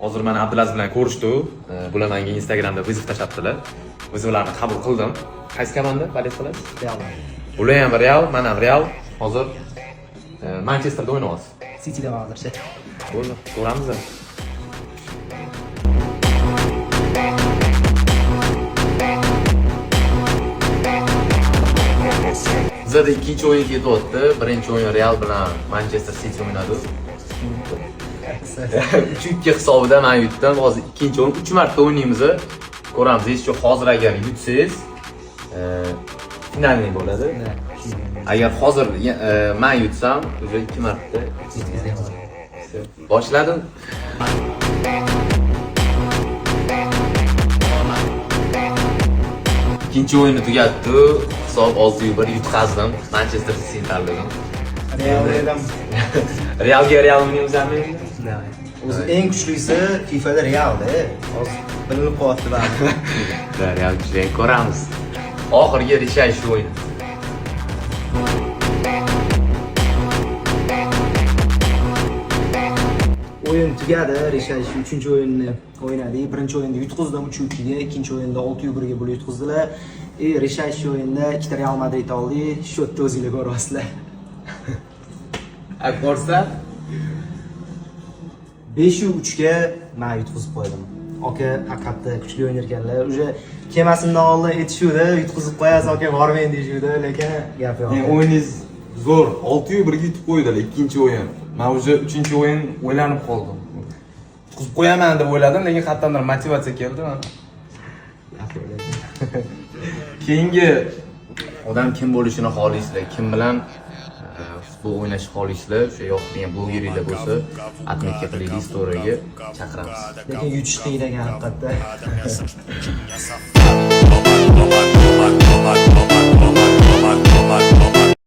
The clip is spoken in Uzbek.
Hozir meni Abdulaziz bilan ko'rishdi. Bular menga Instagramda vizit tashlatdilar. O'z ularni qabul qildim. Qaysi komanda faoliyat qilasiz? Real. Ular ham Real, men ham Real. Hozir Manchesterda o'ynayapmiz. City'da hozircha. Bo'ldi, ko'ramiz. Bizda ikkinchi o'yin ketyapti. Birinchi o'yin Real bilan Manchester City o'ynadi. 3-2 hisobida men yutdim. Hozir ikkinchi o'yin 3 marta o'ynaymiz. Ko'ramiz. Shu hozir agar yutsangiz, finalning bo'ladi. Agar hozir men yutsam, o'sha 2 marta boshladim. İkinci oyunu tugatdi. Hisob 6-1 yutqazdim. Manchester City'ni tanladim. Realga Real o'ynaymizmi? O'zi eng kuchlisi FIFAda Realda. Hozir bilinib qo'yapti ba'zi. Real kuchli ko'ramiz. Oxirgi reshash o'yin. O'yin tugadi, reshash 3-chi o'yinni o'ynadik. Birinchi o'yinda yutqizdim 3-2 ga, ikkinchi o'yinda 6-1 ga bo'lib yutqizdilar. Reshash o'yinda ikkita Real Madrid oldik. Shotni o'zingizlar ko'ryapsizlar. Ko'rsa 5-3 ga men yutqizib qo'ydim. Aka haqiqatda kuchli o'ynarkanlar. O'sha kemasimdan oldin aytishuvdi, yutqizib qo'yasiz aka, bormang deyishuvdi, lekin gap yo'q. O'yingiz zo'r. 6-1 ga yutib qo'ydilar ikkinchi o'yin. Men o'sha 3-chi o'yin o'ylanib qoldim. Yutqizib qo'yaman deb o'yladim, lekin qattiqroq motivatsiya keldi mana. Keyingi odam kim bo'lishini xohlaysizlar? Kim bilan futbol o'ynashni xohlaysizlar? O'sha yoqtirgan blogerlar bo'lsa, atmetga qilaylik, storyga chaqiramiz. Lekin yutish qiyin ekan haqiqatda.